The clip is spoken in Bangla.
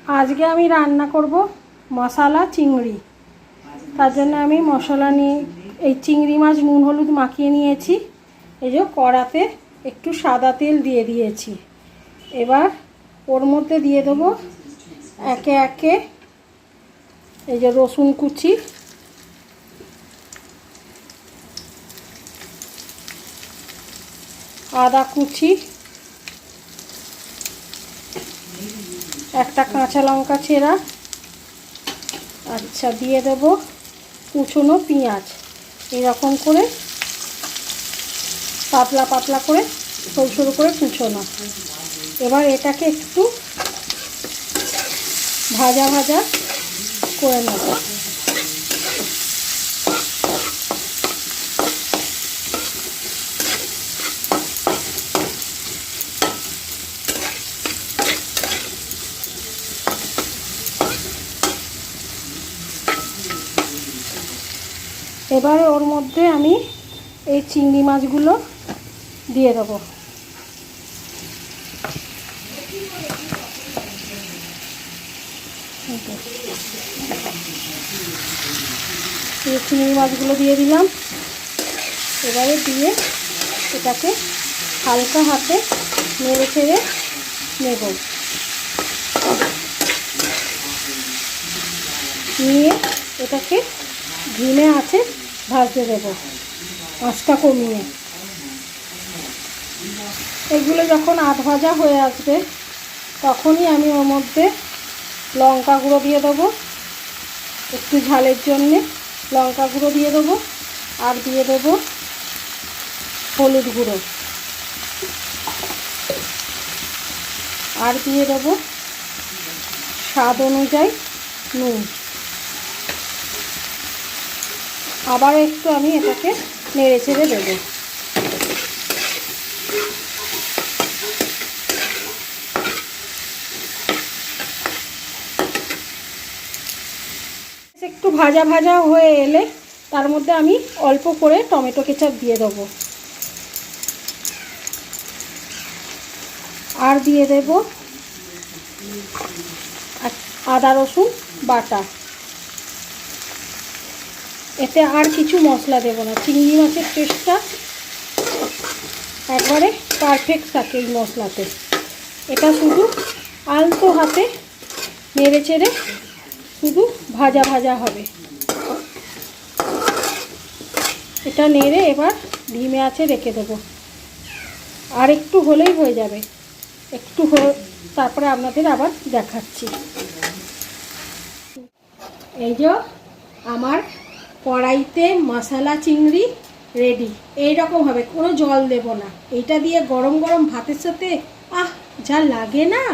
আজকে আমি রান্না করব মশলা চিংড়ি। তার জন্য আমি মশলা নিয়ে এই চিংড়ি মাছ নুন হলুদ মাখিয়ে নিয়েছি। এই যে কড়াতে একটু সাদা তেল দিয়ে দিয়েছি। এবার ওর মধ্যে দিয়ে দেবো একে একে এই যে রসুন কুচি, আদা কুচি, একটা কাঁচা লঙ্কা চেরা, আচ্ছা দিয়ে দেব কুচনো পেঁয়াজ। এরকম করে পাতলা পাতলা করে সরু সরু করে কুচোনো। এবার এটাকে একটু ভাজা ভাজা করে নেব। এবারে ওর মধ্যে আমি এই চিংড়ি মাছগুলো দিয়ে দেবো। এই চিংড়ি মাছগুলো দিয়ে দিলাম। এবারে দিয়ে এটাকে হালকা হাতে নেড়ে চেড়ে নেব। নিয়ে এটাকে ধিমে আঁচে ভাজতে দেব, আঁচটা কমিয়ে। এগুলো যখন আধ ভাজা হয়ে আসবে তখনই আমি ওর মধ্যে লঙ্কা গুঁড়ো দিয়ে দেবো, একটু ঝালের জন্যে লঙ্কা গুঁড়ো দিয়ে দেবো, আর দিয়ে দেবো হলুদ গুঁড়ো, আর দিয়ে দেবো স্বাদ অনুযায়ী নুন। আবার একটু আমি এটাকে নেড়ে চেড়ে দেবো। একটু ভাজা ভাজা হয়ে এলে তার মধ্যে আমি অল্প করে টমেটো কেচাপ দিয়ে দেবো, আর দিয়ে দেব আদা রসুন বাটা। এতে আর কিছু মশলা দেব না। চিংড়ি মাছের টেস্টটা একবারে পারফেক্ট থাকে এই মশলাতে। এটা শুধু আলতো হাতে নেড়ে চেড়ে শুধু ভাজা ভাজা হবে। এটা নেড়ে এবার ধিমে আঁচে রেখে দেবো। আর একটু হলেই হয়ে যাবে, একটু তারপরে আপনাদের আবার দেখাচ্ছি। এই যে আমার কড়াইতে মশলা চিংড়ি রেডি। এইরকম হবে, কোনো জল দেব না। এইটা দিয়ে গরম গরম ভাতের সাথে যা লাগে না।